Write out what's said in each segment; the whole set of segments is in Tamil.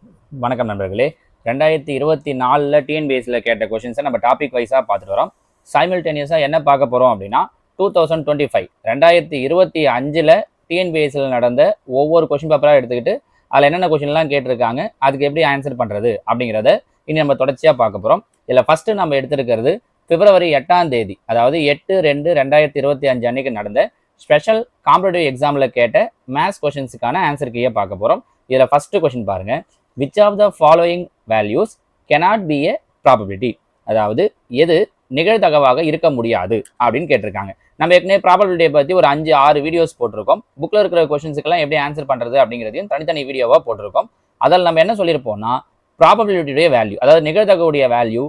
வணக்கம் நண்பர்களே. 2024ல் டிஎன்பிஎஸ்சியில் கேட்ட கொஷின்ஸை நம்ம டாபிக் வைஸாக பார்த்துட்டு வரோம். சைமல்டேனியஸாக என்ன பார்க்க போகிறோம் அப்படின்னா 2025 2025ல் டிஎன்பிஎஸ்சியில் நடந்த ஒவ்வொரு கொஷின் பேப்பராக எடுத்துக்கிட்டு அதில் என்னென்ன கொஷின்லாம் கேட்டிருக்காங்க, அதுக்கு எப்படி ஆன்சர் பண்ணுறது அப்படிங்கிறத இனி நம்ம தொடர்ச்சியாக பார்க்க போகிறோம். இதில் ஃபஸ்ட்டு நம்ம எடுத்துருக்கிறது பிப்ரவரி 8ஆம் தேதி, அதாவது 8/2/2025 அன்னைக்கு நடந்த ஸ்பெஷல் காம்படிட்டிவ் எக்ஸாமில் கேட்ட மேத்ஸ் கொஷின்ஸுக்கான ஆன்சர் கீயை பார்க்க போகிறோம். இதில் ஃபஸ்ட்டு கொஷின் பாருங்கள். which of the following values cannot be a probability, அதாவது எது நிகழ்தகவாக இருக்க முடியாது அப்படின்னு கேட்டிருக்காங்க. நம்ம ஏற்கனவே ப்ராபபிலிட்டியை பற்றி ஒரு 5-6 வீடியோஸ் போட்டிருக்கோம். புக்கில் இருக்கிற கொஷின்ஸுக்கெல்லாம் எப்படி ஆன்சர் பண்ணுறது அப்படிங்கிறதையும் தனித்தனி வீடியோவாக போட்டிருக்கோம். அதில் நம்ம என்ன சொல்லியிருப்போம்னா, ப்ராபபிலிட்டியுடைய வேல்யூ, அதாவது நிகழ்தகவுடைய வேல்யூ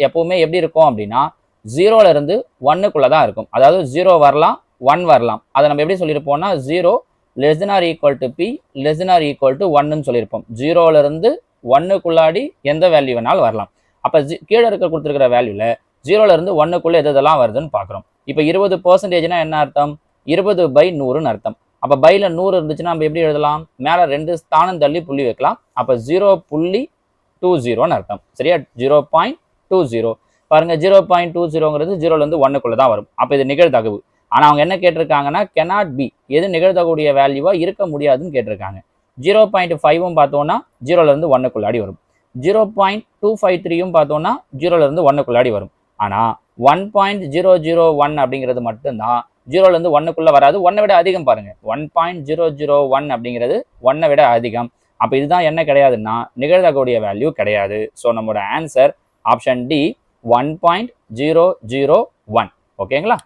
எப்போவுமே எப்படி இருக்கும் அப்படின்னா 0லேருந்து 1க்குள்ளே தான் இருக்கும். அதாவது 0 வரலாம், 1 வரலாம். அதை நம்ம எப்படி சொல்லியிருப்போம்னா 0 less than or equal to p less than or equal to 1ன்னு சொல்லியிருப்போம். 0லேருந்து 1க்குள்ளாடி எந்த வேல்யூ வேணாலும் வரலாம். அப்போ கீழே இருக்க கொடுத்துருக்கிற வேல்யூவில் 0லேருந்து 1க்குள்ளே எதெல்லாம் வருதுன்னு பார்க்குறோம். இப்போ 20% என்ன அர்த்தம்? 20/100ன்னு அர்த்தம். அப்போ பையில் 100 இருந்துச்சுன்னா நம்ம எப்படி எழுதலாம்? மேலே 2 ஸ்தானம் தள்ளி புள்ளி வைக்கலாம். அப்போ 0.20ன்னு அர்த்தம். சரியா? 0.20 பாருங்க. 0.20ங்கிறது 0லேருந்து 1க்குள்ளே தான் வரும். அப்போ இது நிகழ்தகவு. ஆனால் அவங்க என்ன கேட்டிருக்காங்கன்னா cannot be, எது நிகழ்த்தக்கூடிய வேல்யூவாக இருக்க முடியாதுன்னு கேட்டிருக்காங்க. 0.5ம் பார்த்தோன்னா 0லேருந்து 1க்குள்ளாடி வரும். 0.253யும் பார்த்தோன்னா 0லேருந்து 1க்குள்ளாடி வரும். ஆனால் 1.001 அப்படிங்கிறது மட்டும்தான் 0லேருந்து 1க்குள்ளே வராது. 1 விட அதிகம் பாருங்க. 1.001 அப்படிங்கிறது 1 விட அதிகம். அப்போ இதுதான் என்ன கிடையாதுன்னா நிகழ்த்தக்கூடிய வேல்யூ கிடையாது. ஸோ நம்மளோட ஆன்சர் ஆப்ஷன் டி 1.001. ஓகேங்களா?